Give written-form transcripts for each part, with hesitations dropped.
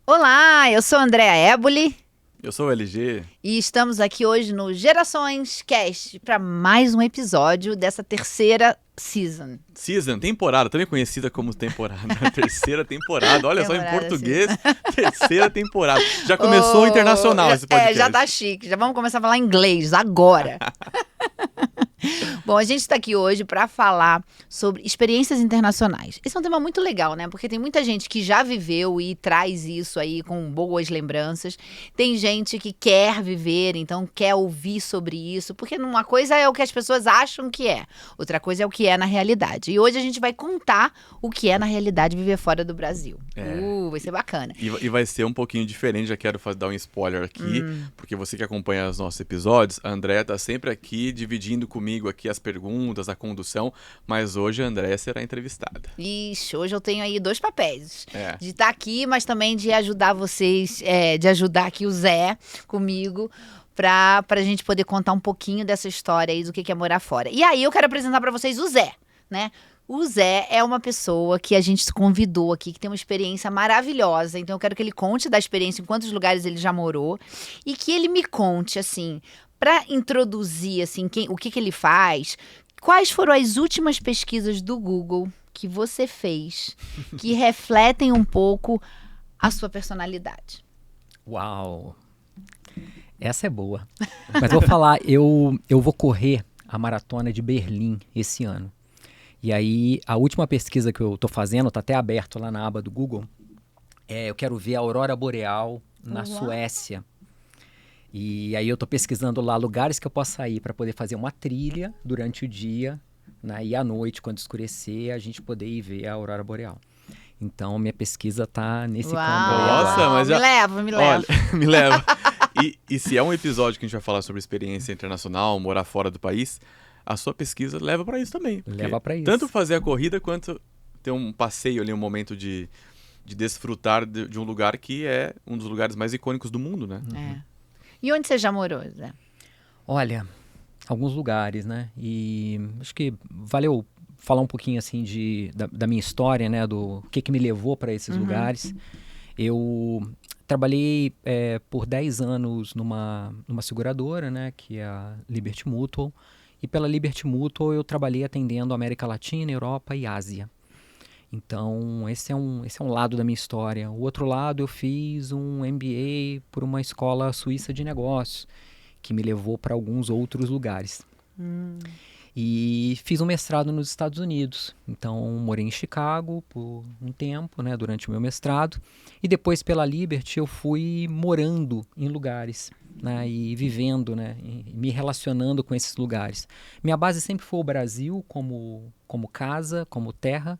Olá, eu sou a Andrea Éboli Eu sou o LG. e estamos aqui hoje no Gerações Cast para mais um episódio dessa terceira season. Temporada, também conhecida como temporada. Terceira temporada, olha só em Temporada, português, terceira temporada. Já começou o internacional esse podcast. Já tá chique, já vamos começar a falar inglês agora. Bom, a gente está aqui hoje para falar sobre experiências internacionais. Esse é um tema muito legal, né? Porque tem muita gente que já viveu e traz isso aí com boas lembranças. Tem gente que quer viver, então quer ouvir sobre isso. Porque uma coisa é o que as pessoas acham que é, outra coisa é o que é na realidade. E hoje a gente vai contar o que é na realidade viver fora do Brasil. Vai ser bacana. E vai ser um pouquinho diferente, já quero dar um spoiler aqui, porque você que acompanha os nossos episódios, a Andrea tá sempre aqui dividindo comigo aqui as perguntas, a condução, mas hoje a Andrea será entrevistada. Ixi, hoje eu tenho aí dois papéis. É. De estar aqui, mas também de ajudar vocês, de ajudar aqui o Zé comigo, pra gente poder contar um pouquinho dessa história aí do que é morar fora. E aí eu quero apresentar pra vocês o Zé, né? O Zé é uma pessoa que a gente convidou aqui, que tem uma experiência maravilhosa. Então eu quero que ele conte da experiência, em quantos lugares ele já morou. E que ele me conte, assim, para introduzir, assim, o que ele faz. Quais foram as últimas pesquisas do Google que você fez que refletem um pouco a sua personalidade? Uau! Essa é boa. Mas vou falar, eu vou correr a maratona de Berlim esse ano. E aí, a última pesquisa que eu tô fazendo, tá até aberto lá na aba do Google, eu quero ver a aurora boreal na Suécia. E aí eu tô pesquisando lá lugares que eu possa ir para poder fazer uma trilha durante o dia, né? E à noite, quando escurecer, a gente poder ir ver a aurora boreal. Então, minha pesquisa tá nesse campo aí Nossa, agora. mas me leva. Olha, me leva. E se é um episódio que a gente vai falar sobre experiência internacional, morar fora do país, a sua pesquisa leva para isso também. Leva para isso. Tanto fazer a corrida quanto ter um passeio ali, um momento de desfrutar de um lugar que é um dos lugares mais icônicos do mundo, né? É. E onde você já morou, Zé? Olha, alguns lugares, né? E acho que valeu falar um pouquinho assim da minha história, né? Do que me levou para esses lugares. Eu trabalhei por 10 anos numa seguradora, né? Que é a Liberty Mutual. E pela Liberty Mutual eu trabalhei atendendo a América Latina, Europa e Ásia. Então, esse é um lado da minha história. O outro lado, eu fiz um MBA por uma escola suíça de negócios, que me levou para alguns outros lugares. E fiz um mestrado nos Estados Unidos. Então, morei em Chicago por um tempo, né, durante o meu mestrado. E depois, pela Liberty, eu fui morando em lugares, né, e vivendo, né, e me relacionando com esses lugares. Minha base sempre foi o Brasil, como casa, como terra.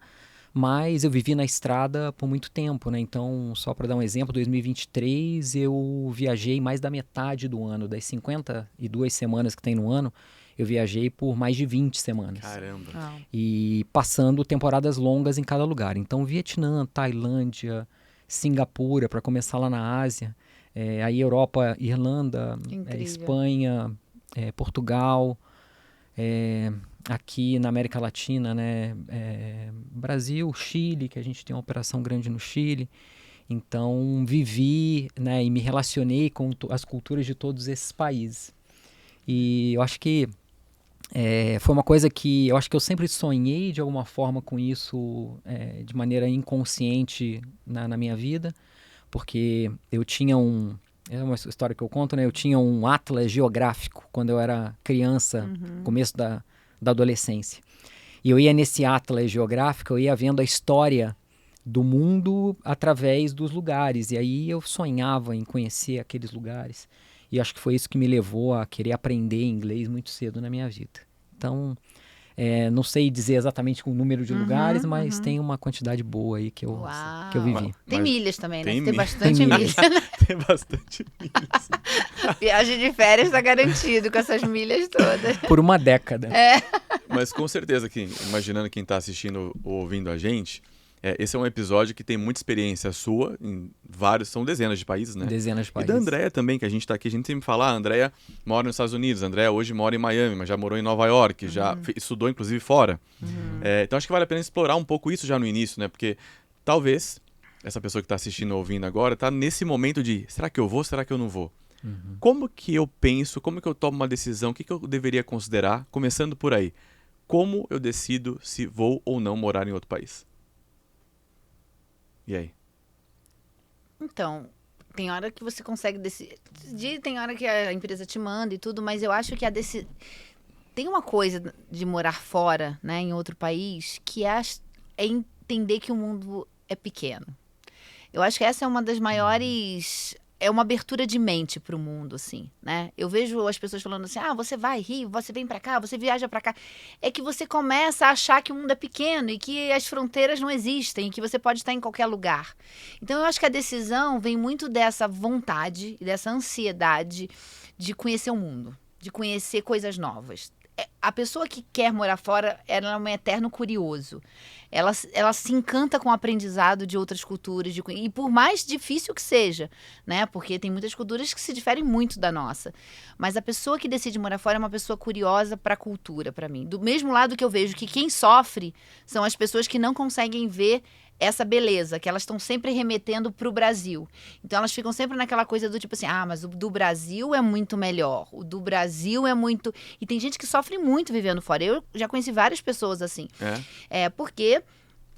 Mas eu vivi na estrada por muito tempo, né? Então, só para dar um exemplo, 2023 eu viajei mais da metade do ano. Das 52 semanas que tem no ano, eu viajei por mais de 20 semanas. Caramba. E passando temporadas longas em cada lugar. Então, Vietnã, Tailândia, Singapura, para começar lá na Ásia. Aí Europa, Irlanda, Espanha, Portugal... aqui na América Latina, né, Brasil, Chile, que a gente tem uma operação grande no Chile. Então, vivi, né, e me relacionei com as culturas de todos esses países. E eu acho que foi uma coisa que eu acho que eu sempre sonhei de alguma forma com isso, de maneira inconsciente na minha vida, porque eu tinha é uma história que eu conto, né? Eu tinha um atlas geográfico quando eu era criança, começo da adolescência. E eu ia nesse atlas geográfico, eu ia vendo a história do mundo através dos lugares. E aí eu sonhava em conhecer aqueles lugares. E acho que foi isso que me levou a querer aprender inglês muito cedo na minha vida. Então, não sei dizer exatamente o número de lugares, mas tem uma quantidade boa aí que eu vivi. Tem milhas também, né? Tem Tem bastante milhas. Tem bastante milhas. Viagem de férias tá garantido com essas milhas todas. Por uma década. Mas com certeza, imaginando quem está assistindo ou ouvindo a gente, esse é um episódio que tem muita experiência sua em são dezenas de países, né? Dezenas de países. E da Andrea também, que a gente está aqui, a gente sempre fala, a Andrea mora nos Estados Unidos, a Andrea hoje mora em Miami, mas já morou em Nova York, já estudou inclusive fora. Então acho que vale a pena explorar um pouco isso já no início, né? Porque talvez essa pessoa que está assistindo ou ouvindo agora está nesse momento de, será que eu vou, será que eu não vou? Como que eu penso, como que eu tomo uma decisão, o que eu deveria considerar, começando por aí? Como eu decido se vou ou não morar em outro país? E aí? Então, tem hora que você consegue decidir, tem hora que a empresa te manda e tudo, mas eu acho que tem uma coisa de morar fora, né, em outro país, que é entender que o mundo é pequeno. Eu acho que essa é uma das maiores... É uma abertura de mente para o mundo, assim, né? Eu vejo as pessoas falando assim, você vai Rio, você vem para cá, você viaja para cá. É que você começa a achar que o mundo é pequeno e que as fronteiras não existem, e que você pode estar em qualquer lugar. Então, eu acho que a decisão vem muito dessa vontade e dessa ansiedade de conhecer o mundo, de conhecer coisas novas. A pessoa que quer morar fora, ela é um eterno curioso. Ela se encanta com o aprendizado de outras culturas, e por mais difícil que seja, né? Porque tem muitas culturas que se diferem muito da nossa. Mas a pessoa que decide morar fora é uma pessoa curiosa para a cultura, para mim. Do mesmo lado que eu vejo que quem sofre são as pessoas que não conseguem ver essa beleza, que elas estão sempre remetendo para o Brasil. Então, elas ficam sempre naquela coisa do tipo assim, mas o do Brasil é muito melhor, o do Brasil é muito... E tem gente que sofre muito vivendo fora. Eu já conheci várias pessoas assim. Porque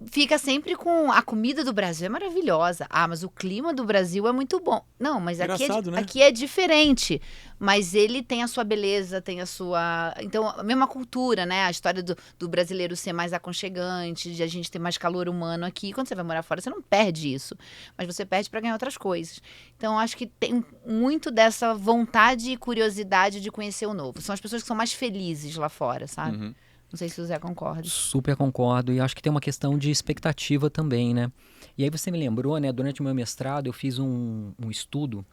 fica sempre com a comida do Brasil é maravilhosa. Mas o clima do Brasil é muito bom. Não, mas aqui é diferente. Mas ele tem a sua beleza, tem a sua... Então, a mesma cultura, né? A história do brasileiro ser mais aconchegante, de a gente ter mais calor humano aqui. Quando você vai morar fora, você não perde isso. Mas você perde para ganhar outras coisas. Então, acho que tem muito dessa vontade e curiosidade de conhecer o novo. São as pessoas que são mais felizes lá fora, sabe? Não sei se o Zé concorda. Super concordo. E acho que tem uma questão de expectativa também, né? E aí você me lembrou, né? Durante o meu mestrado, eu fiz um estudo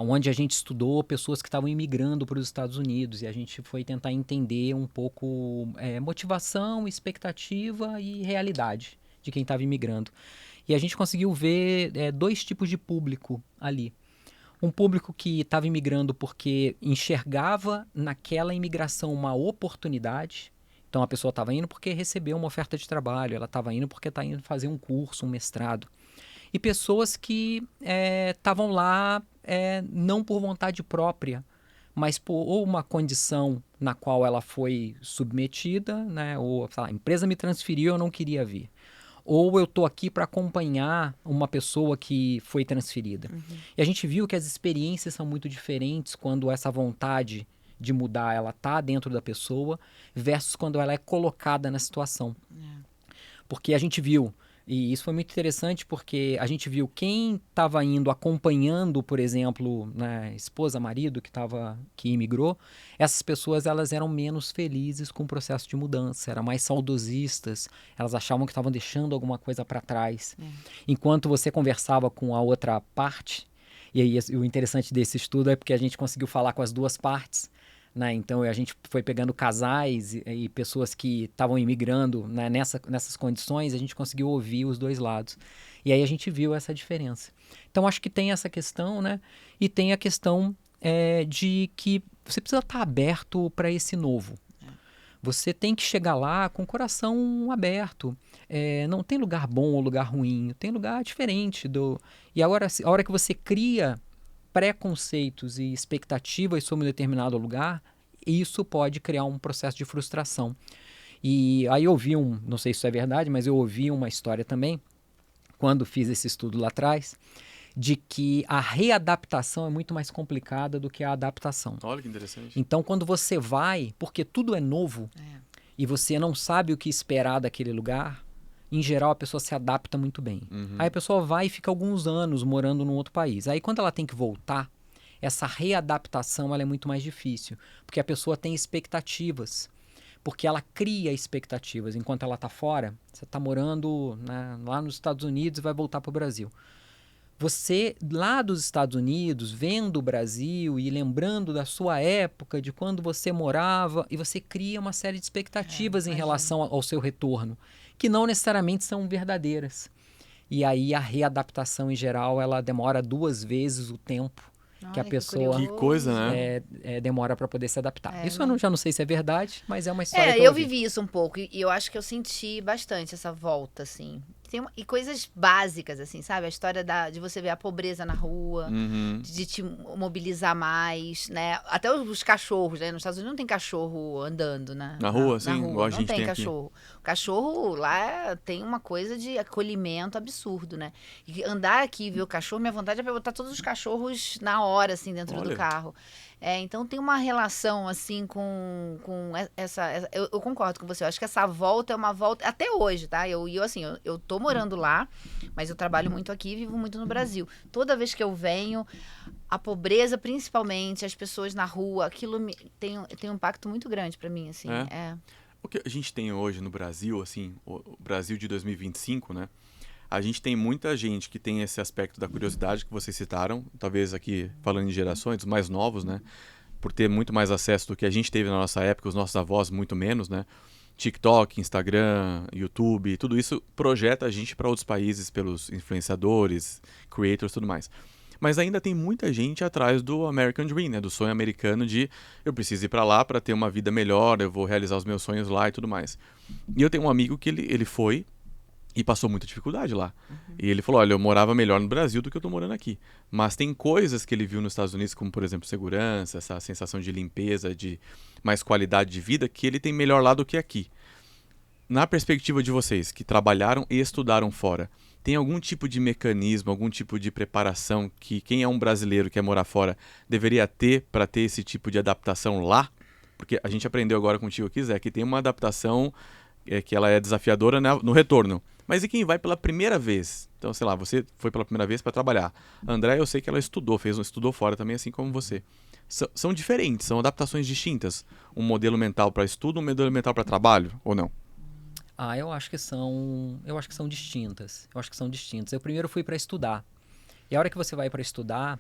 onde a gente estudou pessoas que estavam imigrando para os Estados Unidos. E a gente foi tentar entender um pouco motivação, expectativa e realidade de quem estava imigrando. E a gente conseguiu ver 2 tipos de público ali. Um público que estava imigrando porque enxergava naquela imigração uma oportunidade. Então, a pessoa estava indo porque recebeu uma oferta de trabalho, ela estava indo porque está indo fazer um curso, um mestrado. E pessoas que estavam lá não por vontade própria, mas por ou uma condição na qual ela foi submetida, né? Ou a empresa me transferiu, eu não queria vir. Ou eu estou aqui para acompanhar uma pessoa que foi transferida. E a gente viu que as experiências são muito diferentes quando essa vontade de mudar ela está dentro da pessoa versus quando ela é colocada na situação. Porque a gente viu, e isso foi muito interessante porque a gente viu quem estava indo acompanhando, por exemplo, né, esposa, marido que imigrou, essas pessoas elas eram menos felizes com o processo de mudança, eram mais saudosistas, elas achavam que estavam deixando alguma coisa para trás. Enquanto você conversava com a outra parte, e aí o interessante desse estudo é porque a gente conseguiu falar com as duas partes, né? Então a gente foi pegando casais e pessoas que estavam imigrando, né, nessas condições, a gente conseguiu ouvir os dois lados. E aí a gente viu essa diferença. Então acho que tem essa questão, né? E tem a questão de que você precisa estar aberto para esse novo. Você tem que chegar lá com o coração aberto. Não tem lugar bom ou lugar ruim, tem lugar diferente. E agora, a hora que você cria preconceitos e expectativas sobre um determinado lugar, isso pode criar um processo de frustração. E aí eu ouvi não sei se isso é verdade, mas eu ouvi uma história também, quando fiz esse estudo lá atrás, de que a readaptação é muito mais complicada do que a adaptação. Olha que interessante. Então, quando você vai, porque tudo é novo, e você não sabe o que esperar daquele lugar, em geral a pessoa se adapta muito bem. Aí a pessoa vai e fica alguns anos morando num outro país. Aí quando ela tem que voltar, essa readaptação ela é muito mais difícil, porque a pessoa tem expectativas, porque ela cria expectativas. Enquanto ela está fora, você está morando, né, lá nos Estados Unidos e vai voltar para o Brasil. Você, lá dos Estados Unidos, vendo o Brasil e lembrando da sua época, de quando você morava, e você cria uma série de expectativas em relação ao seu retorno, que não necessariamente são verdadeiras. E aí a readaptação, em geral, ela demora 2 vezes o tempo que a pessoa Que coisa, né? demora para poder se adaptar. Isso eu já não sei se é verdade, mas é uma história que eu vivi isso um pouco, e eu acho que eu senti bastante essa volta, assim. E coisas básicas, assim, sabe? A história de você ver a pobreza na rua, de te mobilizar mais, né? Até os cachorros, né? Nos Estados Unidos não tem cachorro andando, né? Na rua, sim, rua. igual a Não gente tem tem aqui. cachorro. O cachorro lá tem uma coisa de acolhimento absurdo, né? E andar aqui e ver o cachorro, minha vontade é botar todos os cachorros na hora, assim, dentro do carro. Então tem uma relação, assim, com essa eu concordo com você. Eu acho que essa volta é uma volta, até hoje, tá? Eu tô morando lá, mas eu trabalho muito aqui e vivo muito no Brasil. Toda vez que eu venho, a pobreza, principalmente, as pessoas na rua, aquilo tem um impacto muito grande pra mim, assim. O que a gente tem hoje no Brasil, assim, o Brasil de 2025, né? A gente tem muita gente que tem esse aspecto da curiosidade que vocês citaram, talvez aqui falando em gerações, os mais novos, né? Por ter muito mais acesso do que a gente teve na nossa época, os nossos avós muito menos, né? TikTok, Instagram, YouTube, tudo isso projeta a gente para outros países pelos influenciadores, creators, tudo mais. Mas ainda tem muita gente atrás do American Dream, né? Do sonho americano de eu preciso ir para lá para ter uma vida melhor, eu vou realizar os meus sonhos lá e tudo mais. E eu tenho um amigo que ele foi e passou muita dificuldade lá. E ele falou, olha, eu morava melhor no Brasil do que eu tô morando aqui. Mas tem coisas que ele viu nos Estados Unidos, como, por exemplo, segurança, essa sensação de limpeza, de mais qualidade de vida, que ele tem melhor lá do que aqui. Na perspectiva de vocês, que trabalharam e estudaram fora, tem algum tipo de mecanismo, algum tipo de preparação que quem é um brasileiro que quer morar fora deveria ter para ter esse tipo de adaptação lá? Porque a gente aprendeu agora contigo aqui, Zé, que tem uma adaptação que ela é desafiadora no retorno. Mas e quem vai pela primeira vez? Então, sei lá, você foi pela primeira vez para trabalhar. A André, eu sei que ela estudou fora também, assim como você. São diferentes, são adaptações distintas. Um modelo mental para estudo, um modelo mental para trabalho, ou não? Eu acho que são distintas. Eu primeiro fui para estudar. E a hora que você vai para estudar,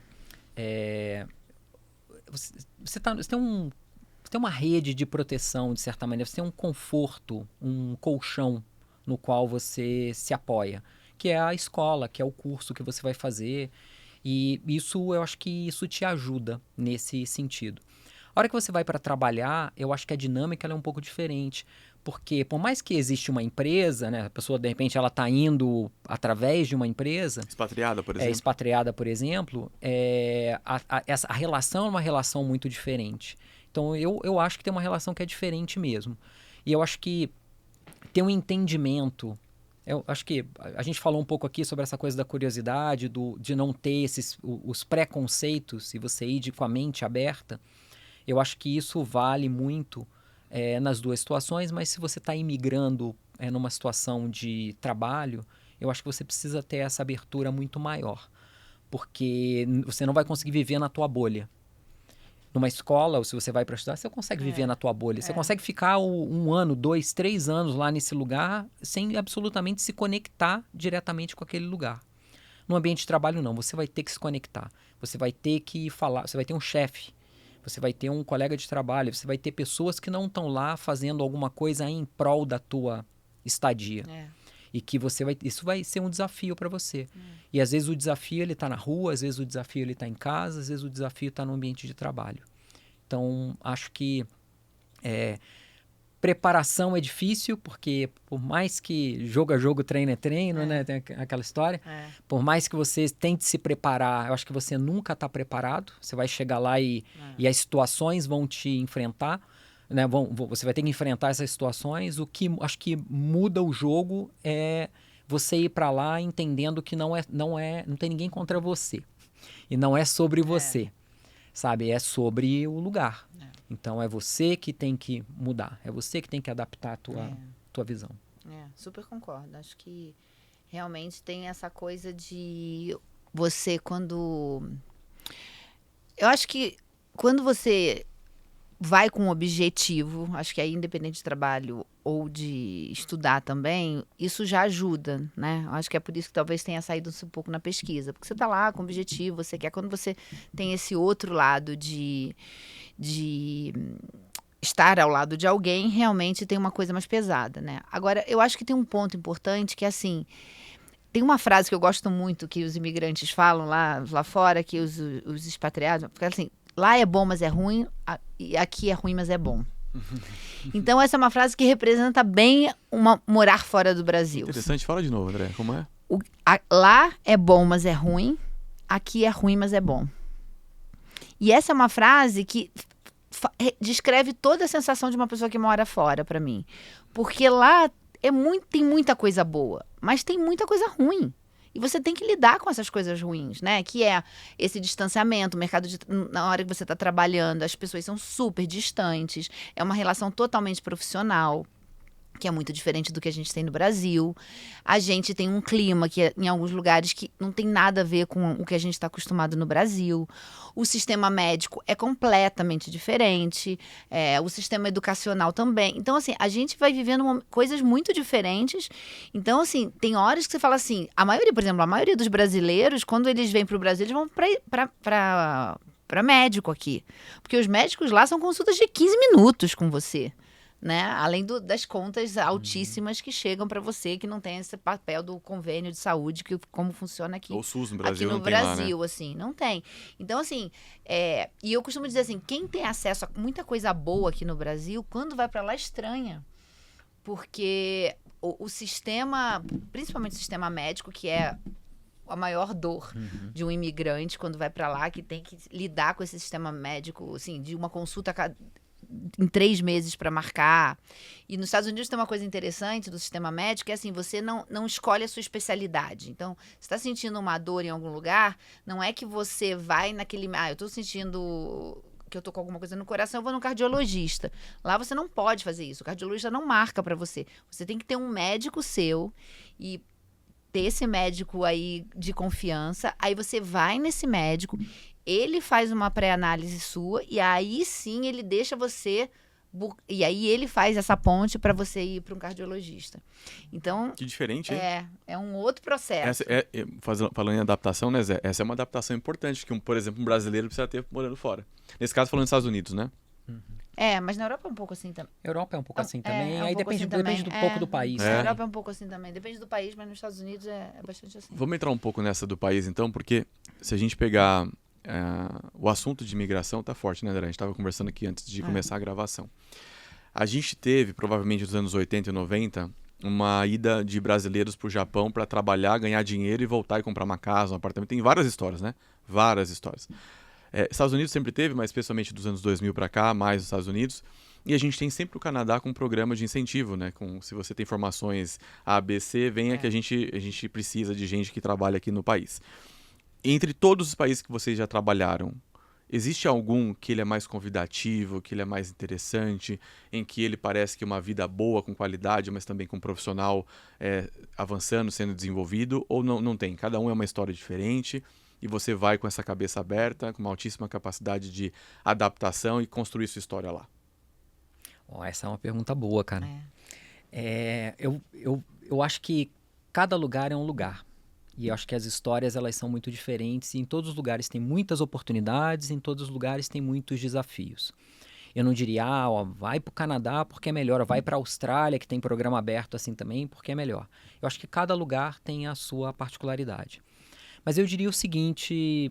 você tem uma rede de proteção, de certa maneira. Você tem um conforto, um colchão no qual você se apoia, que é a escola, que é o curso que você vai fazer. E eu acho que isso te ajuda nesse sentido. A hora que você vai para trabalhar, eu acho que a dinâmica ela é um pouco diferente. Porque por mais que existe uma empresa, né, a pessoa, de repente, ela está indo através de uma empresa... Expatriada, por exemplo. Expatriada, por exemplo, a relação é uma relação muito diferente. Então, eu acho que tem uma relação que é diferente mesmo. E eu acho que ter um entendimento... Eu acho que a gente falou um pouco aqui sobre essa coisa da curiosidade, de não ter os preconceitos e você ir com a mente aberta. Eu acho que isso vale muito nas duas situações, mas se você está imigrando numa situação de trabalho, eu acho que você precisa ter essa abertura muito maior, porque você não vai conseguir viver na tua bolha. Numa escola, ou se você vai para estudar, você consegue viver na tua bolha. Você consegue ficar 1 ano, 2, 3 anos lá nesse lugar sem absolutamente se conectar diretamente com aquele lugar. No ambiente de trabalho, não. Você vai ter que se conectar. Você vai ter que falar. Você vai ter um chefe. Você vai ter um colega de trabalho. Você vai ter pessoas que não estão lá fazendo alguma coisa em prol da tua estadia. E que isso vai ser um desafio para você. E às vezes o desafio ele está na rua, às vezes o desafio ele está em casa, às vezes o desafio está no ambiente de trabalho. Então, acho que preparação é difícil, porque por mais que jogo é jogo, treino é treino, né? Tem aquela história. Por mais que você tente se preparar, eu acho que você nunca está preparado. Você vai chegar lá e as situações vão te enfrentar. Né? Você vai ter que enfrentar essas situações. O que acho que muda o jogo é você ir para lá entendendo que não tem ninguém contra você. E não é sobre você, sabe? É sobre o lugar. Então é você que tem que mudar. É você que tem que adaptar a tua visão. Super concordo. Acho que realmente tem essa coisa de você eu acho que quando você vai com um objetivo, acho que aí independente de trabalho ou de estudar também, isso já ajuda, né? Acho que é por isso que talvez tenha saído um pouco na pesquisa, porque você tá lá com objetivo, você quer, quando você tem esse outro lado de estar ao lado de alguém, realmente tem uma coisa mais pesada, né? Agora, eu acho que tem um ponto importante que é assim, tem uma frase que eu gosto muito que os imigrantes falam lá fora, que os expatriados, porque assim, lá é bom, mas é ruim, e aqui é ruim, mas é bom. Então essa é uma frase que representa bem morar fora do Brasil. Interessante, fala de novo, André, como é? Lá é bom, mas é ruim. Aqui é ruim, mas é bom. E essa é uma frase que descreve toda a sensação de uma pessoa que mora fora pra mim. Porque lá tem muita coisa boa, mas tem muita coisa ruim. E você tem que lidar com essas coisas ruins, né? Que é esse distanciamento, o mercado na hora que você está trabalhando, as pessoas são super distantes, é uma relação totalmente profissional, que é muito diferente do que a gente tem no Brasil. A gente tem um clima que em alguns lugares que não tem nada a ver com o que a gente está acostumado no Brasil. O sistema médico é completamente diferente. O sistema educacional também. Então, assim, a gente vai vivendo coisas muito diferentes. Então, assim, tem horas que você fala assim, por exemplo, a maioria dos brasileiros, quando eles vêm para o Brasil, eles vão para médico aqui. Porque os médicos lá são consultas de 15 minutos com você. Né? Além das contas altíssimas que chegam para você, que não tem esse papel do convênio de saúde, como funciona aqui. O SUS no Brasil aqui no não tem Brasil, lá, né? assim, não tem. Então, assim, e eu costumo dizer assim, quem tem acesso a muita coisa boa aqui no Brasil, quando vai para lá, estranha. Porque o sistema, principalmente o sistema médico, que é a maior dor de um imigrante quando vai para lá, que tem que lidar com esse sistema médico, assim, de uma consulta em 3 meses para marcar. E nos Estados Unidos tem uma coisa interessante do sistema médico, que é assim, você não escolhe a sua especialidade. Então, você está sentindo uma dor em algum lugar, não é que você vai naquele... eu estou sentindo que eu tô com alguma coisa no coração, eu vou no cardiologista. Lá você não pode fazer isso, o cardiologista não marca para você. Você tem que ter um médico seu e ter esse médico aí de confiança, aí você vai nesse médico, ele faz uma pré-análise sua e aí sim ele deixa você... E aí ele faz essa ponte para você ir para um cardiologista. Então... Que diferente, hein? É um outro processo. Falando em adaptação, né, Zé? Essa é uma adaptação importante que, por exemplo, um brasileiro precisa ter morando fora. Nesse caso, falando dos Estados Unidos, né? Mas na Europa é um pouco assim também. Europa é um pouco assim também. Aí pouco depende, assim também. depende do pouco do país. Na Europa é um pouco assim também. Depende do país, mas nos Estados Unidos é bastante assim. Vamos entrar um pouco nessa do país, então, porque se a gente pegar... o assunto de imigração tá forte, né, André? A gente estava conversando aqui antes de começar a gravação. A gente teve, provavelmente nos anos 80 e 90, uma ida de brasileiros para o Japão para trabalhar, ganhar dinheiro e voltar e comprar uma casa, um apartamento. Tem várias histórias, né? Várias histórias. Estados Unidos sempre teve, mas especialmente dos anos 2000 para cá, mais os Estados Unidos. E a gente tem sempre o Canadá com um programa de incentivo, né? Se você tem formações A, B, C, venha que a gente precisa de gente que trabalha aqui no país. Entre todos os países que vocês já trabalharam, existe algum que ele é mais convidativo, que ele é mais interessante, em que ele parece que é uma vida boa, com qualidade, mas também com um profissional avançando, sendo desenvolvido, ou não tem? Cada um é uma história diferente e você vai com essa cabeça aberta, com uma altíssima capacidade de adaptação e construir sua história lá. Essa é uma pergunta boa, cara. Eu acho que cada lugar é um lugar. E eu acho que as histórias, elas são muito diferentes. E em todos os lugares tem muitas oportunidades, em todos os lugares tem muitos desafios. Eu não diria, vai para o Canadá porque é melhor, vai para a Austrália, que tem programa aberto assim também, porque é melhor. Eu acho que cada lugar tem a sua particularidade. Mas eu diria o seguinte,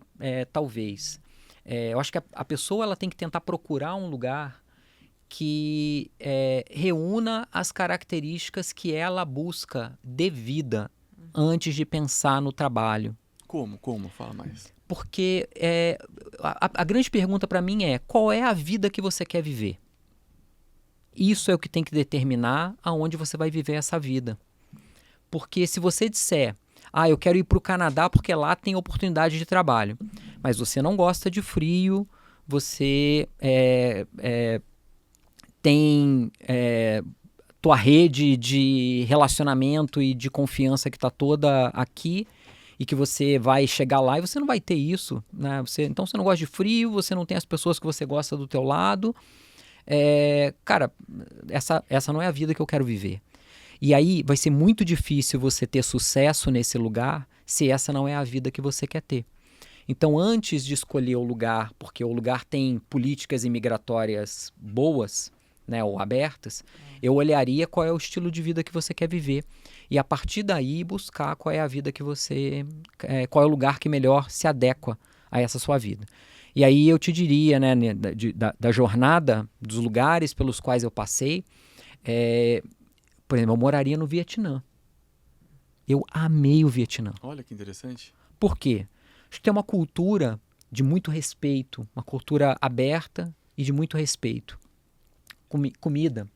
talvez. Eu acho que a pessoa ela tem que tentar procurar um lugar que reúna as características que ela busca de vida antes de pensar no trabalho. Como? Fala mais. Porque a grande pergunta para mim é, qual é a vida que você quer viver? Isso é o que tem que determinar aonde você vai viver essa vida. Porque se você disser, eu quero ir para o Canadá porque lá tem oportunidade de trabalho, mas você não gosta de frio, você tem... tua rede de relacionamento e de confiança que está toda aqui e que você vai chegar lá e você não vai ter isso, né? Então você não gosta de frio, você não tem as pessoas que você gosta do teu lado. Cara, essa não é a vida que eu quero viver. E aí vai ser muito difícil você ter sucesso nesse lugar se essa não é a vida que você quer ter. Então, antes de escolher o lugar, porque o lugar tem políticas imigratórias boas, né, ou abertas, eu olharia qual é o estilo de vida que você quer viver e a partir daí buscar qual é a vida que você... qual é o lugar que melhor se adequa a essa sua vida. E aí eu te diria, né, da jornada, dos lugares pelos quais eu passei, por exemplo, eu moraria no Vietnã. Eu amei o Vietnã. Olha que interessante. Por quê? Acho que tem uma cultura de muito respeito, uma cultura aberta e de muito respeito. Comida,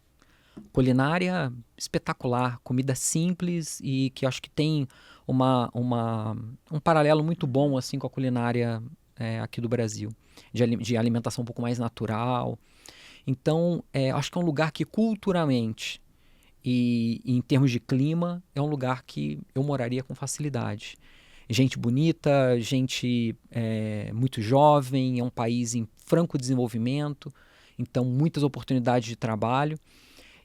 culinária espetacular, comida simples e que acho que tem um paralelo muito bom assim com a culinária aqui do Brasil, de alimentação um pouco mais natural. Então, acho que é um lugar que culturalmente e em termos de clima é um lugar que eu moraria com facilidade. Gente bonita, gente muito jovem, é um país em franco desenvolvimento, então muitas oportunidades de trabalho.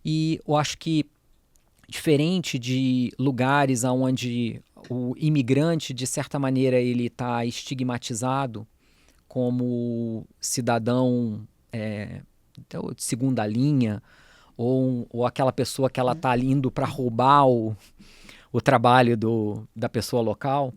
E eu acho que, diferente de lugares onde o imigrante, de certa maneira, ele está estigmatizado como cidadão de segunda linha, ou aquela pessoa que ela está indo para roubar o trabalho da pessoa local,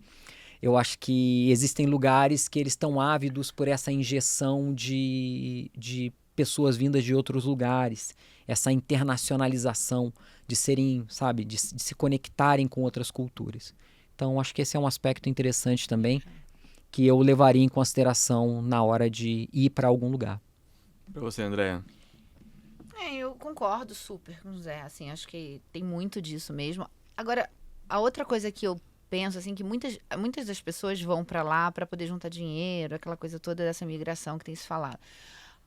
eu acho que existem lugares que eles estão ávidos por essa injeção de pessoas vindas de outros lugares, essa internacionalização de serem, sabe, de se conectarem com outras culturas. Então, acho que esse é um aspecto interessante também, que eu levaria em consideração na hora de ir para algum lugar. Para você, Andréa? Eu concordo super com o Zé, assim, acho que tem muito disso mesmo. Agora, a outra coisa que eu penso, assim, que muitas das pessoas vão para lá para poder juntar dinheiro, aquela coisa toda dessa migração que tem se falado.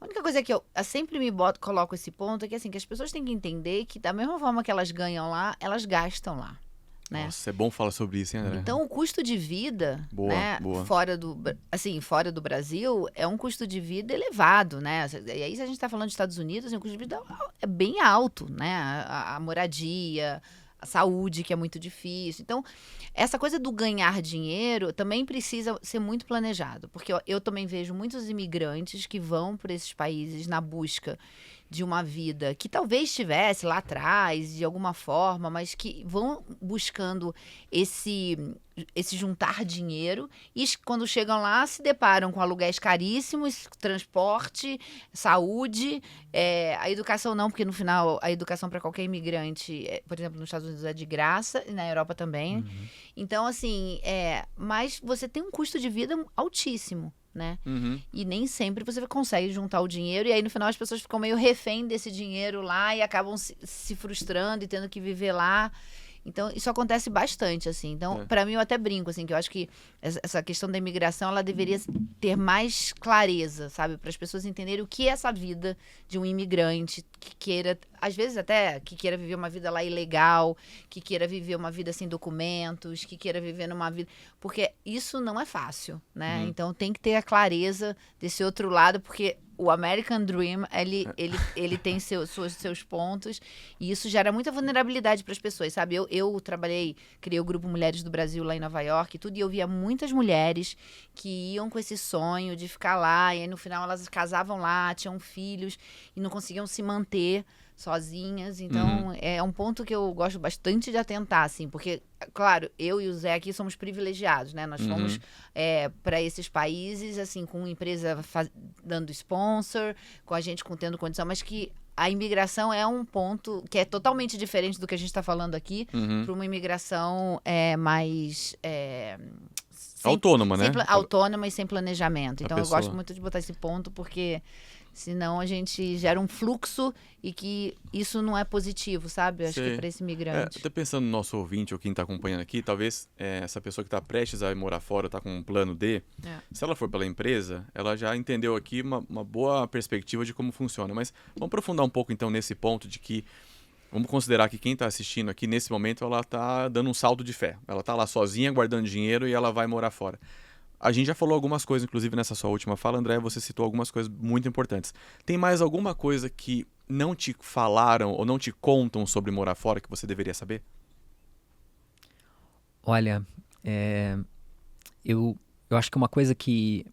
A única coisa que eu sempre coloco esse ponto é que, assim, que as pessoas têm que entender que da mesma forma que elas ganham lá, elas gastam lá, né? Nossa, é bom falar sobre isso, hein, André? Então, o custo de vida, né, fora do Brasil, é um custo de vida elevado, né? E aí, se a gente está falando dos Estados Unidos, assim, o custo de vida é bem alto, né? A moradia, a saúde, que é muito difícil. Então, essa coisa do ganhar dinheiro também precisa ser muito planejado, porque eu também vejo muitos imigrantes que vão para esses países na busca de uma vida que talvez estivesse lá atrás, de alguma forma, mas que vão buscando esse juntar dinheiro e quando chegam lá se deparam com aluguéis caríssimos, transporte, saúde, a educação não, porque no final a educação para qualquer imigrante, por exemplo, nos Estados Unidos é de graça e na Europa também. Uhum. Então, assim, mas você tem um custo de vida altíssimo, né? Uhum. E nem sempre você consegue juntar o dinheiro e aí no final as pessoas ficam meio refém desse dinheiro lá e acabam se frustrando e tendo que viver lá. Então, isso acontece bastante, assim. Então, para mim, eu até brinco, assim, que eu acho que essa questão da imigração, ela deveria ter mais clareza, sabe? Para as pessoas entenderem o que é essa vida de um imigrante que queira, às vezes até, que queira viver uma vida lá ilegal, que queira viver uma vida sem documentos, que queira viver numa vida... Porque isso não é fácil, né? Então, tem que ter a clareza desse outro lado, porque... O American Dream, ele tem seus pontos e isso gera muita vulnerabilidade para as pessoas, sabe? Eu criei o Grupo Mulheres do Brasil lá em Nova York e tudo, e eu via muitas mulheres que iam com esse sonho de ficar lá e aí no final elas casavam lá, tinham filhos e não conseguiam se manter sozinhas. Então, é um ponto que eu gosto bastante de atentar, assim, porque, claro, eu e o Zé aqui somos privilegiados, né? Nós fomos para esses países, assim, com empresa dando sponsor, com a gente tendo condição, mas que a imigração é um ponto que é totalmente diferente do que a gente está falando aqui, para uma imigração mais... autônoma, né? Autônoma e sem planejamento. Então, eu gosto muito de botar esse ponto, porque... Senão a gente gera um fluxo e que isso não é positivo, sabe? Eu acho que para esse imigrante. Até pensando no nosso ouvinte ou quem está acompanhando aqui, talvez essa pessoa que está prestes a morar fora, está com um plano D, se ela for pela empresa, ela já entendeu aqui uma boa perspectiva de como funciona. Mas vamos aprofundar um pouco então nesse ponto de que, vamos considerar que quem está assistindo aqui nesse momento, ela está dando um salto de fé. Ela está lá sozinha, guardando dinheiro e ela vai morar fora. A gente já falou algumas coisas, inclusive nessa sua última fala, André, você citou algumas coisas muito importantes. Tem mais alguma coisa que não te falaram ou não te contam sobre morar fora que você deveria saber? Olha, eu acho que uma coisa que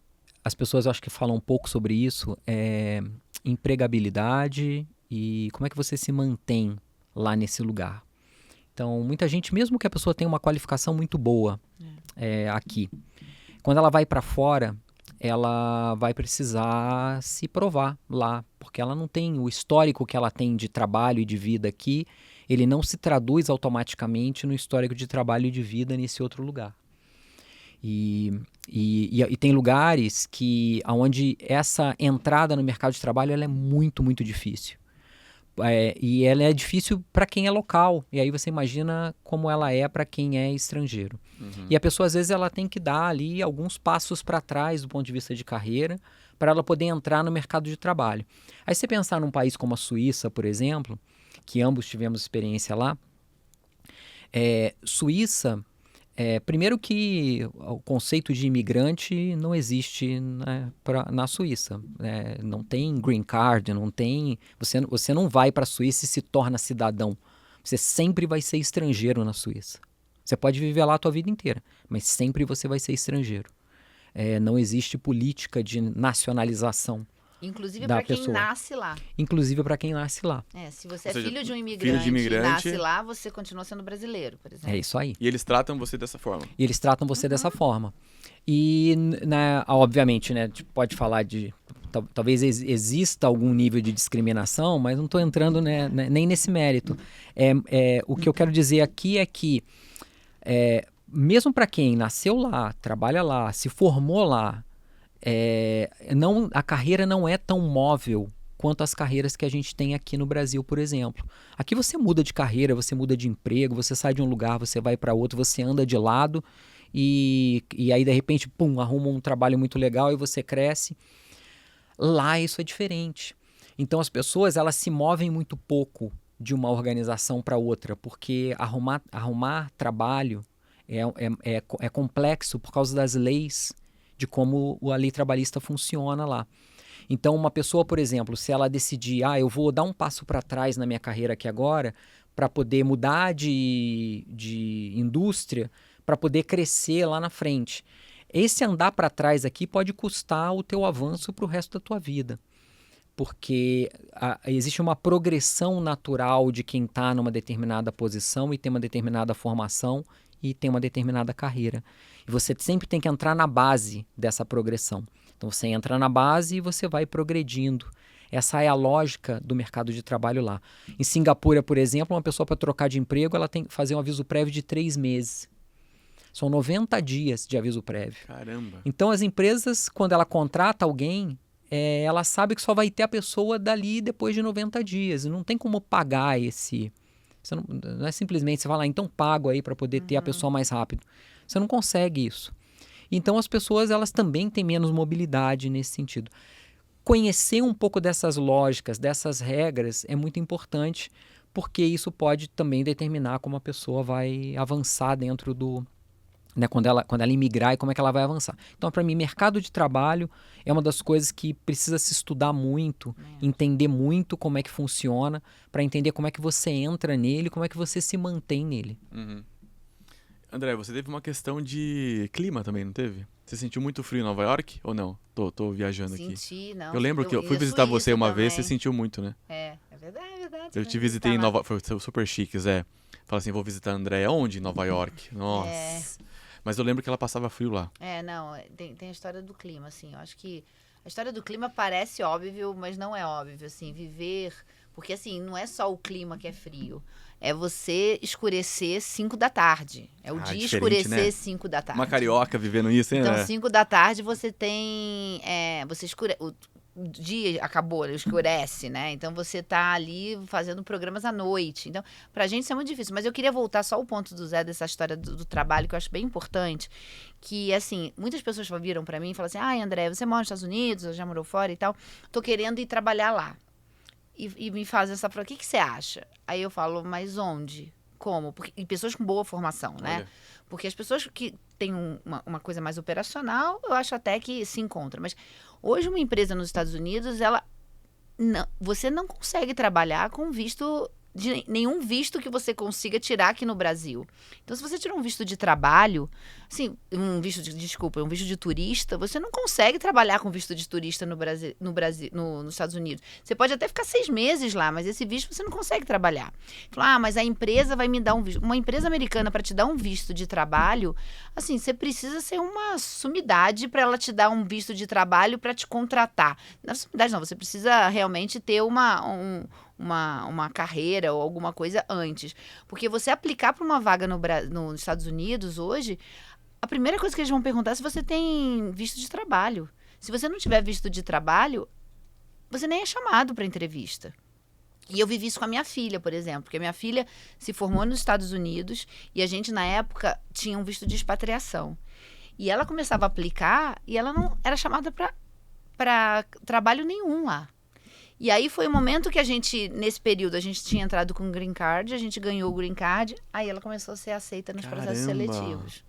as pessoas eu acho que falam um pouco sobre isso é empregabilidade e como é que você se mantém lá nesse lugar. Então, muita gente, mesmo que a pessoa tenha uma qualificação muito boa aqui, quando ela vai para fora, ela vai precisar se provar lá, porque ela não tem o histórico que ela tem de trabalho e de vida aqui, ele não se traduz automaticamente no histórico de trabalho e de vida nesse outro lugar. E tem lugares onde essa entrada no mercado de trabalho ela é muito, muito difícil. E ela é difícil para quem é local, e aí você imagina como ela é para quem é estrangeiro. Uhum. E a pessoa às vezes ela tem que dar ali alguns passos para trás do ponto de vista de carreira para ela poder entrar no mercado de trabalho. Aí você pensar num país como a Suíça, por exemplo, que ambos tivemos experiência lá, Suíça, primeiro que o conceito de imigrante não existe, né, na Suíça. Não tem green card, não tem. Você não vai para a Suíça e se torna cidadão. Você sempre vai ser estrangeiro na Suíça. Você pode viver lá a tua vida inteira, mas sempre você vai ser estrangeiro. Não existe política de nacionalização. Inclusive para quem pessoa. nasce lá. Inclusive para quem nasce lá. Se você Ou seja, filho de um imigrante e nasce lá, você continua sendo brasileiro, por exemplo. É isso aí. E eles tratam você dessa forma. E eles tratam você dessa forma. E, obviamente, né, pode falar de... Talvez exista algum nível de discriminação, mas não estou entrando, né, nem nesse mérito. O que eu quero dizer aqui é que, mesmo para quem nasceu lá, trabalha lá, se formou lá, a carreira não é tão móvel quanto as carreiras que a gente tem aqui no Brasil, por exemplo. Aqui você muda de carreira, você muda de emprego, você sai de um lugar, você vai para outro, você anda de lado e aí de repente, pum, arruma um trabalho muito legal e você cresce. Lá isso é diferente. Então as pessoas elas se movem muito pouco de uma organização para outra, porque arrumar trabalho é complexo por causa das leis de como a lei trabalhista funciona lá. Então, uma pessoa, por exemplo, se ela decidir, eu vou dar um passo para trás na minha carreira aqui agora, para poder mudar de indústria, para poder crescer lá na frente. Esse andar para trás aqui pode custar o teu avanço para o resto da tua vida. Porque existe uma progressão natural de quem está numa determinada posição e tem uma determinada formação e tem uma determinada carreira. E você sempre tem que entrar na base dessa progressão. Então você entra na base e você vai progredindo. Essa é a lógica do mercado de trabalho lá. Em Singapura, por exemplo, uma pessoa para trocar de emprego, ela tem que fazer um aviso prévio de 3 meses. São 90 dias de aviso prévio. Caramba! Então as empresas, quando ela contrata alguém, ela sabe que só vai ter a pessoa dali depois de 90 dias. Não tem como pagar esse... não é simplesmente você falar, então pago aí para poder ter a pessoa mais rápido. Você não consegue isso. Então as pessoas elas também têm menos mobilidade nesse sentido. Conhecer um pouco dessas lógicas, dessas regras é muito importante, porque isso pode também determinar como a pessoa vai avançar dentro do... né, quando ela imigrar e como é que ela vai avançar. Então, para mim, mercado de trabalho é uma das coisas que precisa se estudar muito, entender muito como é que funciona, para entender como é que você entra nele, como é que você se mantém nele. Uhum. André, você teve uma questão de clima também, não teve? Você sentiu muito frio em Nova York ou não? Tô viajando aqui. Senti, não. Eu lembro que eu fui visitar você uma vez, você sentiu muito, né? É verdade. Eu te visitei em Nova York, foi super chique, Zé. Fala assim, vou visitar a André onde? Em Nova York. Nossa. Mas eu lembro que ela passava frio lá. Tem a história do clima, assim. Eu acho que a história do clima parece óbvio, mas não é óbvio, assim. Viver... Porque, assim, não é só o clima que é frio. É você escurecer 5 da tarde. É o dia escurecer, né? 5 da tarde. Uma carioca vivendo isso, hein? Então, 5 da tarde você tem... o dia acabou, escurece, né? Então, você tá ali fazendo programas à noite. Então, pra gente isso é muito difícil. Mas eu queria voltar só ao ponto do Zé, dessa história do trabalho, que eu acho bem importante. Que, assim, muitas pessoas viram pra mim e falaram assim, André, você mora nos Estados Unidos, já morou fora e tal. Tô querendo ir trabalhar lá. E me faz essa pergunta, o que você acha? Aí eu falo, mas onde? Como? E pessoas com boa formação, né? Olha. Porque as pessoas que têm uma coisa mais operacional, eu acho até que se encontra. Mas hoje uma empresa nos Estados Unidos, você não consegue trabalhar com nenhum visto que você consiga tirar aqui no Brasil. Então, se você tirar um visto de trabalho, Assim, um visto de turista, você não consegue trabalhar com visto de turista nos Estados Unidos. Você pode até ficar 6 meses lá, mas esse visto você não consegue trabalhar. Falou, mas a empresa vai me dar um visto. Uma empresa americana, para te dar um visto de trabalho, assim, você precisa ser uma sumidade para ela te dar um visto de trabalho para te contratar. Não é sumidade, não. Você precisa realmente ter uma carreira ou alguma coisa antes. Porque você aplicar para uma vaga nos Estados Unidos hoje, a primeira coisa que eles vão perguntar é se você tem visto de trabalho. Se você não tiver visto de trabalho, você nem é chamado para entrevista. E eu vivi isso com a minha filha, por exemplo, porque a minha filha se formou nos Estados Unidos e a gente, na época, tinha um visto de expatriação. E ela começava a aplicar e ela não era chamada para trabalho nenhum lá. E aí foi o momento que nesse período, a gente tinha entrado com o Green Card, a gente ganhou o Green Card, aí ela começou a ser aceita nos processos seletivos.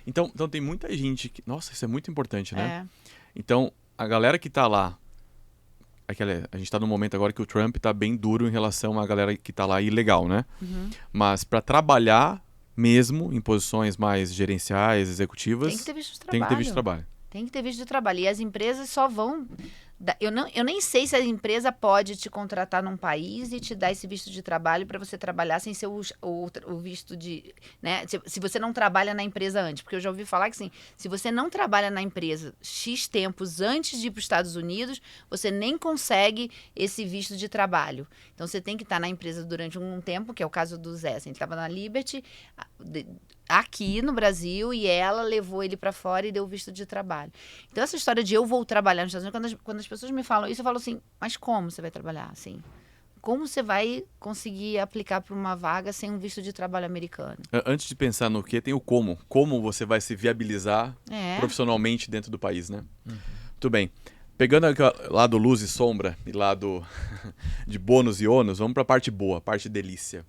Então tem muita gente que... Nossa, isso é muito importante, né? É. Então, a galera que tá lá... A gente tá num momento agora que o Trump tá bem duro em relação à galera que tá lá ilegal, né? Uhum. Mas para trabalhar mesmo em posições mais gerenciais, executivas... Tem que ter visto de trabalho. Tem que ter visto de trabalho. Tem que ter visto de trabalho. E as empresas só vão... Eu nem sei se a empresa pode te contratar num país e te dar esse visto de trabalho para você trabalhar sem ser o visto de... Né? Se você não trabalha na empresa antes. Porque eu já ouvi falar que, assim, se você não trabalha na empresa X tempos antes de ir para os Estados Unidos, você nem consegue esse visto de trabalho. Então, você tem que estar na empresa durante um tempo, que é o caso do Zé. Assim, ele estava na Liberty... aqui no Brasil, e ela levou ele para fora e deu o visto de trabalho. Então, essa história de eu vou trabalhar nos Estados Unidos, quando as pessoas me falam isso, eu falo assim, mas como você vai trabalhar assim? Como você vai conseguir aplicar para uma vaga sem um visto de trabalho americano? Antes de pensar no que, tem o como. Como você vai se viabilizar profissionalmente dentro do país, né? Muito bem. Pegando aqui, lado luz e sombra e lado de bônus e ônus, vamos para a parte boa, a parte delícia.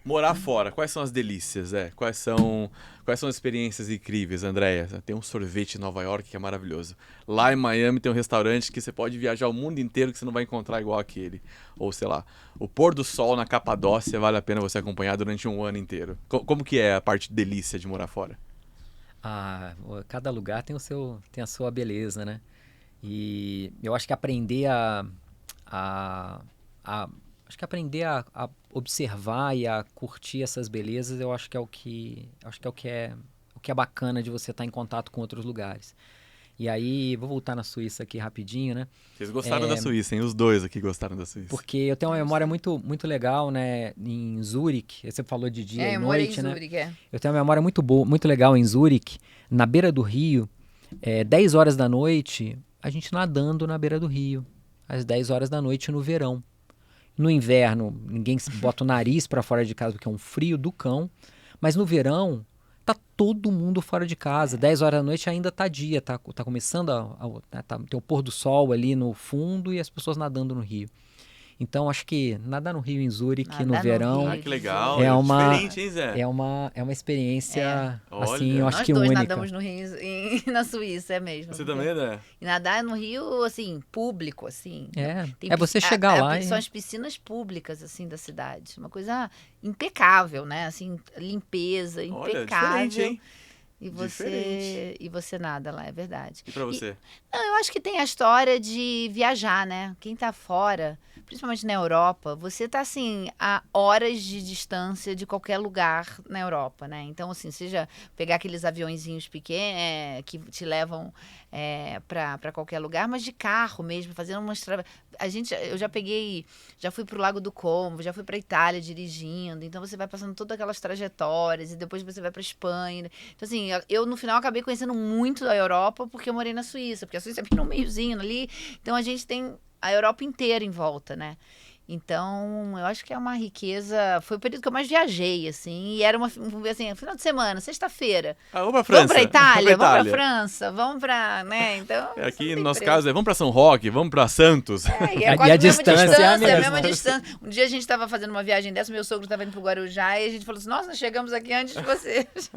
Morar fora, quais são as delícias? Quais são as experiências incríveis, Andréia? Tem um sorvete em Nova York que é maravilhoso. Lá em Miami tem um restaurante que você pode viajar o mundo inteiro que você não vai encontrar igual aquele. Ou sei lá, o pôr do sol na Capadócia vale a pena você acompanhar durante um ano inteiro. Como que é a parte delícia de morar fora? Cada lugar tem a sua beleza, né? E eu acho que aprender acho que aprender a observar e a curtir essas belezas, eu acho que é o que é bacana de você estar em contato com outros lugares. E aí, vou voltar na Suíça aqui rapidinho, né? Vocês gostaram da Suíça, hein? Os dois aqui gostaram da Suíça. Porque eu tenho uma memória muito, muito legal, né? Em Zurique, você falou de dia e noite, né? Zurique, Eu tenho uma memória muito boa, muito legal em Zurique, na beira do rio, 10 horas da noite, a gente nadando na beira do rio, às 10 horas da noite no verão. No inverno, ninguém bota o nariz para fora de casa porque é um frio do cão. Mas no verão, tá todo mundo fora de casa. 10 horas da noite ainda tá dia, tá começando tem o pôr do sol ali no fundo e as pessoas nadando no rio. Então, acho que nadar no rio em Zurique no verão... que legal. É diferente, hein, Zé? É uma experiência, Olha. assim, eu acho Nós que dois única. nadamos no rio na Suíça, é mesmo. Você também, né? E nadar no rio, assim, público, assim. Você chegar lá São as piscinas públicas, assim, da cidade. Uma coisa impecável, né? Assim, limpeza, impecável. Olha, diferente, hein? E você nada lá, é verdade. E pra você? Eu acho que tem a história de viajar, né? Quem tá fora, principalmente na Europa, você tá, assim, a horas de distância de qualquer lugar na Europa, né? Então, assim, seja pegar aqueles aviõezinhos pequenos que te levam para qualquer lugar, mas de carro mesmo, fazendo umas... Eu já fui pro Lago do Como, já fui pra Itália dirigindo, então você vai passando todas aquelas trajetórias e depois você vai pra Espanha. Então, assim, eu no final acabei conhecendo muito a Europa porque eu morei na Suíça, porque a Suíça é bem no meiozinho ali, então a gente tem a Europa inteira em volta, né? Então, eu acho que é uma riqueza... Foi o período que eu mais viajei, assim. E era final de semana, sexta-feira. Vamos pra França. Vamos pra Itália, vamos pra França, vamos pra... Né? Então, aqui no nosso caso vamos pra São Roque, vamos pra Santos. E é quase a distância é a mesma distância. Um dia a gente tava fazendo uma viagem dessa, meu sogro tava indo pro Guarujá e a gente falou assim, nossa, nós chegamos aqui antes de vocês.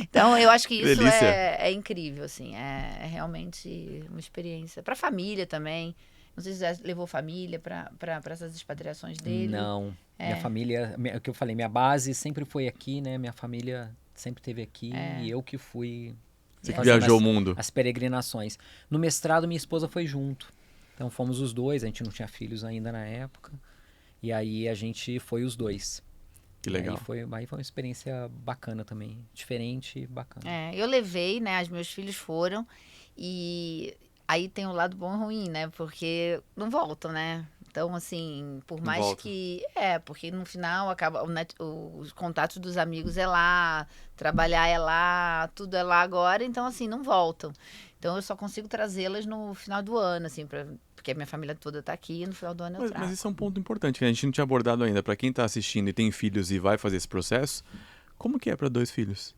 Então, eu acho que isso é incrível, assim. É realmente uma experiência. Pra família também. Não sei se você levou família para essas expatriações dele. Não. Minha família, o que eu falei, minha base sempre foi aqui, né? Minha família sempre esteve aqui e eu que fui Você que fazendo viajou o mundo. as peregrinações. No mestrado, minha esposa foi junto. Então fomos os dois, a gente não tinha filhos ainda na época. E aí a gente foi os dois. Que legal. Aí foi uma experiência bacana também, diferente e bacana. Eu levei, né? Os meus filhos foram e aí tem o lado bom e ruim, né? Porque não voltam, né? Então, assim, por Não mais volta. que... porque no final acaba os contatos dos amigos é lá, trabalhar é lá, tudo é lá agora, então, assim, não voltam. Então, eu só consigo trazê-las no final do ano, assim, porque a minha família toda tá aqui e no final do ano eu trago. Mas isso é um ponto importante que a gente não tinha abordado ainda. Para quem está assistindo e tem filhos e vai fazer esse processo, como que é para 2 filhos?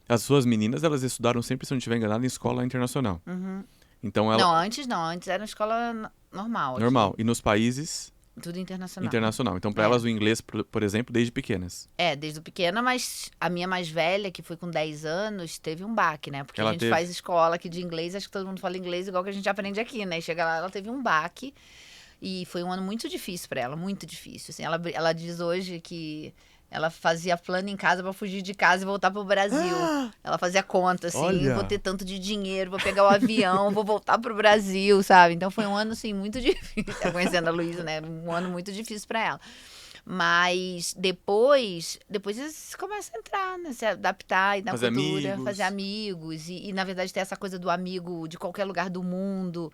As suas meninas, elas estudaram sempre, se eu não estiver enganado, em escola internacional. Uhum. Então ela... Não. Antes era uma escola normal. Aqui. Normal. E nos países Tudo internacional. internacional. Então, para elas, o inglês, por exemplo, desde pequenas. Desde pequena, mas a minha mais velha, que foi com 10 anos, teve um baque, né? Porque Ela a gente teve. faz escola aqui de inglês, acho que todo mundo fala inglês igual que a gente aprende aqui, né? E chega lá, ela teve um baque. E foi um ano muito difícil pra ela, muito difícil. Assim, ela diz hoje que ela fazia plano em casa pra fugir de casa e voltar pro Brasil. Ela fazia conta, assim, Olha! vou ter tanto de dinheiro, vou pegar o avião, vou voltar pro Brasil, sabe? Então foi um ano, assim, muito difícil. Conhecendo a Luísa, né? Um ano muito difícil pra ela. Mas depois você começa a entrar, né? Se adaptar e na Fazer cultura, amigos. fazer amigos. E, na verdade, ter essa coisa do amigo de qualquer lugar do mundo.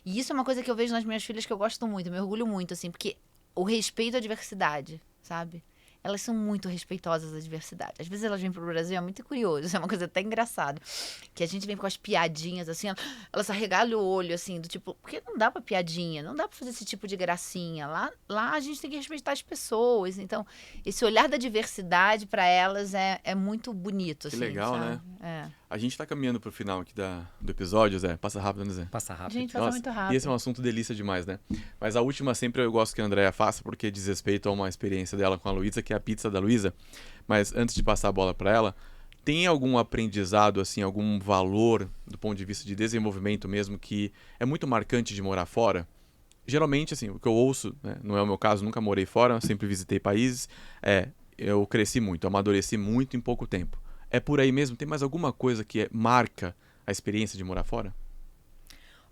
E isso é uma coisa que eu vejo nas minhas filhas que eu gosto muito, eu me orgulho muito, assim, porque o respeito à diversidade, sabe? Elas são muito respeitosas à diversidade. Às vezes elas vêm pro Brasil, é muito curioso, isso é uma coisa até engraçada. Que a gente vem com as piadinhas, assim, elas arregalham o olho, assim, do tipo, porque não dá pra piadinha, não dá pra fazer esse tipo de gracinha. Lá a gente tem que respeitar as pessoas. Então, esse olhar da diversidade pra elas é muito bonito, Que assim, legal, sabe? né? A gente tá caminhando pro final aqui do episódio, Zé. Passa rápido, né, Zé? Passa rápido. Gente, passa muito rápido. E esse é um assunto delícia demais, né? Mas a última sempre eu gosto que a Andrea faça, porque diz respeito a uma experiência dela com a Luísa, que é a pizza da Luísa. Mas antes de passar a bola para ela, tem algum aprendizado, assim, algum valor do ponto de vista de desenvolvimento mesmo que é muito marcante de morar fora? Geralmente, assim, o que eu ouço, né, não é o meu caso, nunca morei fora, sempre visitei países, eu cresci muito, amadureci muito em pouco tempo. É por aí mesmo? Tem mais alguma coisa que marca a experiência de morar fora?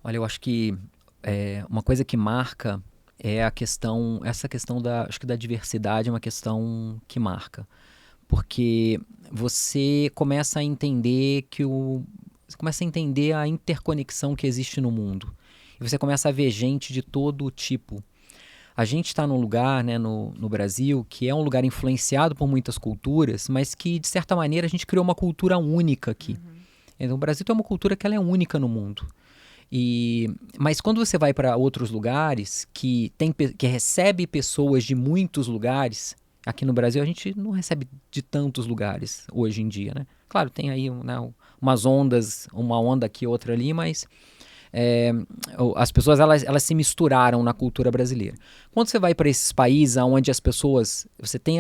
Olha, eu acho que uma coisa que marca é essa questão acho que da diversidade é uma questão que marca. Porque você começa a entender você começa a entender a interconexão que existe no mundo. E você começa a ver gente de todo tipo. A gente está num lugar, né, no Brasil, que é um lugar influenciado por muitas culturas, mas que, de certa maneira, a gente criou uma cultura única aqui. Então, o Brasil tem uma cultura que ela é única no mundo. Mas quando você vai para outros lugares que recebe pessoas de muitos lugares, aqui no Brasil a gente não recebe de tantos lugares hoje em dia, né? Claro, tem aí umas ondas, uma onda aqui, outra ali, mas as pessoas elas se misturaram na cultura brasileira. Quando você vai para esses países onde as pessoas, você tem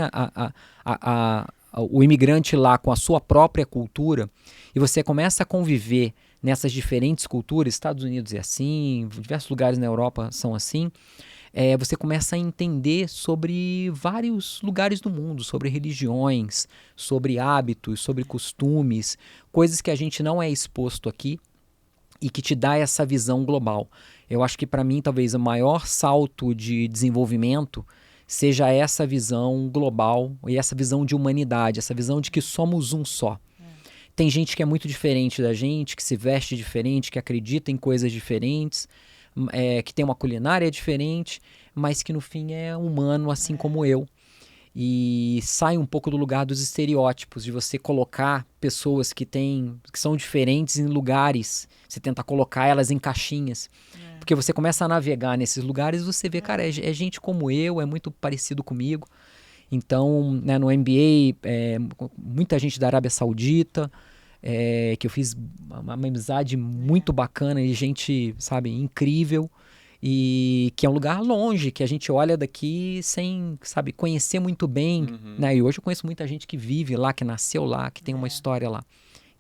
o imigrante lá com a sua própria cultura e você começa a conviver nessas diferentes culturas, Estados Unidos é assim, diversos lugares na Europa são assim, você começa a entender sobre vários lugares do mundo, sobre religiões, sobre hábitos, sobre costumes, coisas que a gente não é exposto aqui e que te dá essa visão global. Eu acho que para mim talvez o maior salto de desenvolvimento seja essa visão global e essa visão de humanidade, essa visão de que somos um só. Tem gente que é muito diferente da gente, que se veste diferente, que acredita em coisas diferentes, que tem uma culinária diferente, mas que no fim é humano assim como eu. E sai um pouco do lugar dos estereótipos, de você colocar pessoas que são diferentes em lugares, você tenta colocar elas em caixinhas. Porque você começa a navegar nesses lugares e você vê, cara, é gente como eu, é muito parecido comigo. Então, né, no MBA, muita gente da Arábia Saudita, que eu fiz uma amizade muito bacana e gente, sabe, incrível. E que é um lugar longe, que a gente olha daqui sem, sabe, conhecer muito bem, né? E hoje eu conheço muita gente que vive lá, que nasceu lá, que tem uma história lá.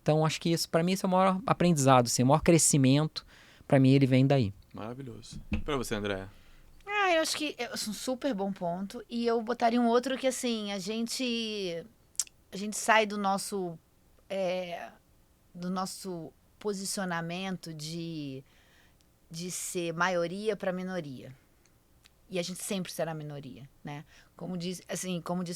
Então, acho que isso, para mim, esse é o maior aprendizado, assim, o maior crescimento, para mim, ele vem daí. Maravilhoso. E para você, Andréa? Eu acho que é um super bom ponto. E eu botaria um outro que, assim, a gente sai do nosso do nosso posicionamento de ser maioria para minoria. E a gente sempre será minoria, né? Como disse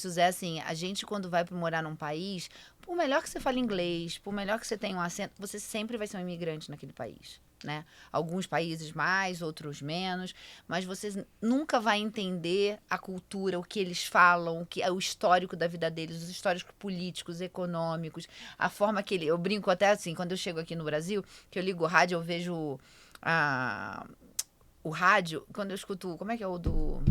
o Zé, assim, a gente quando vai morar num país, por melhor que você fale inglês, por melhor que você tenha um acento, você sempre vai ser um imigrante naquele país, né? Alguns países mais, outros menos, mas você nunca vai entender a cultura, o que eles falam, o histórico da vida deles, os históricos políticos, econômicos, a forma que eu brinco até assim, quando eu chego aqui no Brasil, que eu ligo o rádio, eu vejo o rádio, quando eu escuto, como é que é o do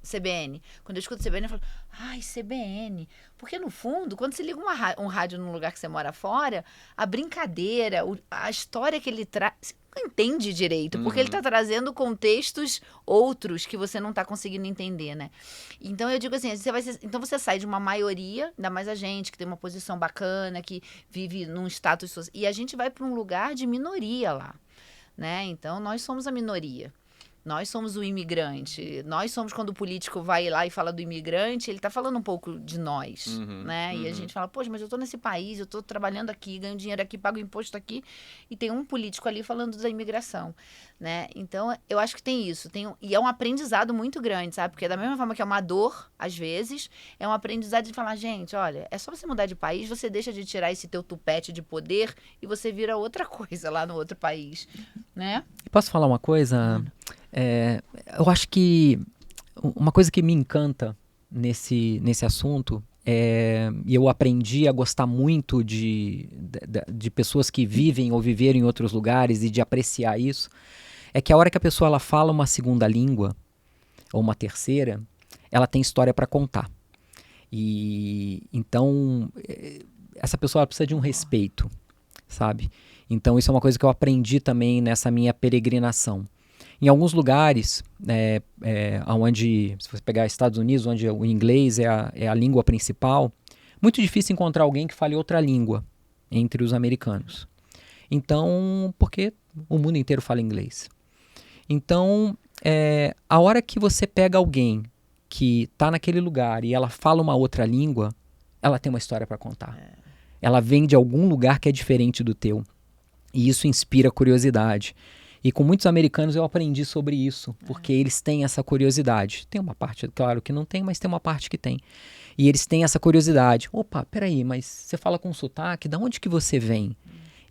CBN? Quando eu escuto CBN, eu falo, ai, CBN. Porque, no fundo, quando você liga um rádio num lugar que você mora fora, a brincadeira, a história que ele traz, você não entende direito, porque ele está trazendo contextos outros que você não está conseguindo entender, né? Então, eu digo assim, então você sai de uma maioria, ainda mais a gente, que tem uma posição bacana, que vive num status social, e a gente vai para um lugar de minoria lá, né? Então, nós somos a minoria. Nós somos o imigrante. Nós somos, quando o político vai lá e fala do imigrante, ele está falando um pouco de nós, né? E a gente fala, poxa, mas eu estou nesse país, eu estou trabalhando aqui, ganho dinheiro aqui, pago imposto aqui, e tem um político ali falando da imigração, né? Então, eu acho que tem isso. E é um aprendizado muito grande, sabe? Porque da mesma forma que é uma dor, às vezes, é um aprendizado de falar, gente, olha, é só você mudar de país, você deixa de tirar esse teu tupete de poder e você vira outra coisa lá no outro país, né? Posso falar uma coisa? Eu acho que uma coisa que me encanta nesse assunto e eu aprendi a gostar muito de pessoas que vivem ou viveram em outros lugares e de apreciar isso, é que a hora que a pessoa ela fala uma segunda língua ou uma terceira, ela tem história para contar. E então essa pessoa ela precisa de um respeito, sabe? Então isso é uma coisa que eu aprendi também nessa minha peregrinação. Em alguns lugares, onde, se você pegar Estados Unidos, onde o inglês é a língua principal, muito difícil encontrar alguém que fale outra língua entre os americanos. Então, porque o mundo inteiro fala inglês. Então, a hora que você pega alguém que está naquele lugar e ela fala uma outra língua, ela tem uma história para contar. Ela vem de algum lugar que é diferente do teu. E isso inspira curiosidade. E com muitos americanos eu aprendi sobre isso, porque eles têm essa curiosidade. Tem uma parte, claro, que não tem, mas tem uma parte que tem. E eles têm essa curiosidade. Opa, peraí, mas você fala com sotaque, de onde que você vem?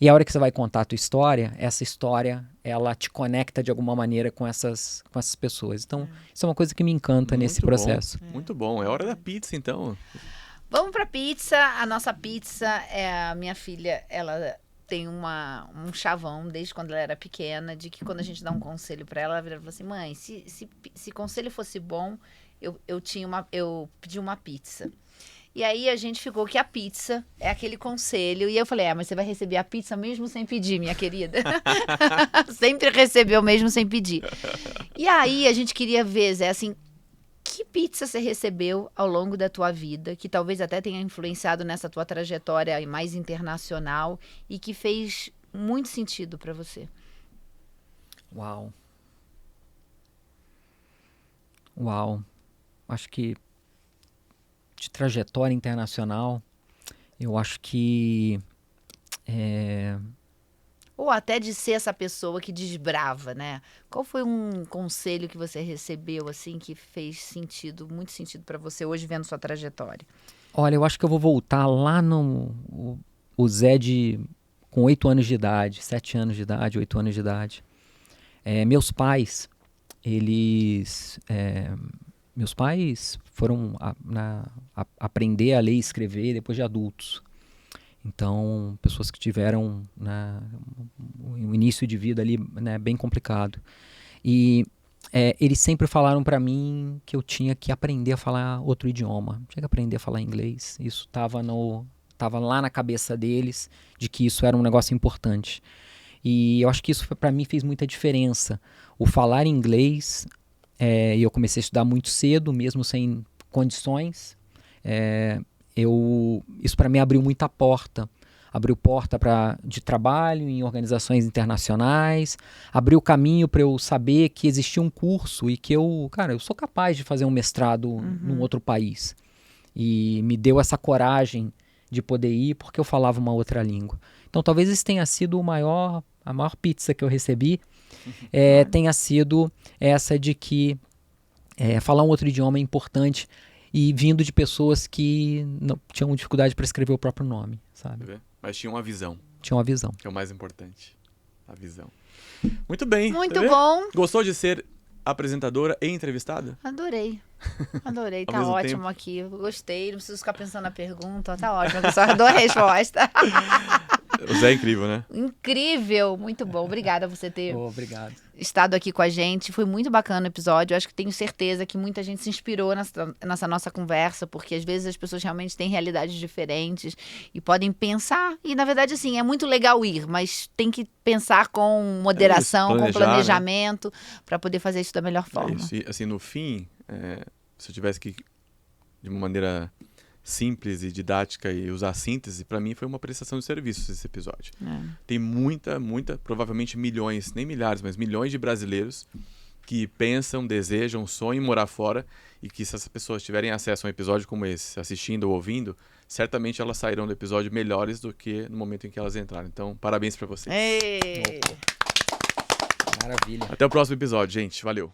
E a hora que você vai contar a tua história, essa história, ela te conecta de alguma maneira com essas pessoas. Então, isso é uma coisa que me encanta nesse processo. Muito bom. É hora da pizza, então. Vamos pra pizza. A nossa pizza, a minha filha, ela tem um chavão desde quando ela era pequena, de que quando a gente dá um conselho para ela vira e fala assim, mãe, se conselho fosse bom, eu pedi uma pizza. E aí a gente ficou que a pizza é aquele conselho. E eu falei, mas você vai receber a pizza mesmo sem pedir, minha querida. Sempre recebeu mesmo sem pedir. E aí a gente queria ver, Zé, assim, que pizza você recebeu ao longo da tua vida, que talvez até tenha influenciado nessa tua trajetória mais internacional e que fez muito sentido para você? Uau. Acho que de trajetória internacional, eu acho que ou até de ser essa pessoa que desbrava, né? Qual foi um conselho que você recebeu, assim, que fez sentido, muito sentido para você hoje, vendo sua trajetória? Olha, eu acho que eu vou voltar lá no o Zé com 8 anos de idade, 7 anos de idade, 8 anos de idade. Meus pais, meus pais foram aprender a ler e escrever depois de adultos. Então, pessoas que tiveram um início de vida ali, né, bem complicado. E eles sempre falaram para mim que eu tinha que aprender a falar outro idioma. Tinha que aprender a falar inglês. Isso estava lá na cabeça deles, de que isso era um negócio importante. E eu acho que isso para mim fez muita diferença. O falar inglês, e eu comecei a estudar muito cedo, mesmo sem condições. Isso para mim abriu muita porta. Abriu porta de trabalho em organizações internacionais, abriu caminho para eu saber que existia um curso e que eu sou capaz de fazer um mestrado num outro país. E me deu essa coragem de poder ir porque eu falava uma outra língua. Então talvez isso tenha sido a maior pizza que eu recebi, tenha sido essa de que falar um outro idioma é importante e vindo de pessoas que não tinham dificuldade para escrever o próprio nome, sabe? Mas tinha uma visão. Tinha uma visão. Que é o mais importante. A visão. Muito bem. Muito bom. Gostou de ser apresentadora e entrevistada? Adorei. Adorei, Ao tá mesmo ótimo tempo. aqui. Eu gostei, não preciso ficar pensando na pergunta. Tá ótimo, eu só dou a resposta. O Zé é incrível, né? Incrível, muito bom. Obrigada por você ter Obrigado. estado aqui com a gente. Foi muito bacana o episódio. Eu acho que tenho certeza que muita gente se inspirou nessa nossa conversa, porque às vezes as pessoas realmente têm realidades diferentes e podem pensar. E na verdade, assim, é muito legal ir, mas tem que pensar com moderação, planejar, com planejamento, para poder fazer isso da melhor forma. Isso. E, assim, no fim, se eu tivesse que, de uma maneira simples e didática, e usar síntese, para mim foi uma prestação de serviços esse episódio. Tem muita, provavelmente milhões, nem milhares, mas milhões de brasileiros que pensam, desejam, sonham em morar fora, e que se essas pessoas tiverem acesso a um episódio como esse, assistindo ou ouvindo, certamente elas sairão do episódio melhores do que no momento em que elas entraram. Então, parabéns para vocês. Ei! Maravilha. Até o próximo episódio, gente. Valeu.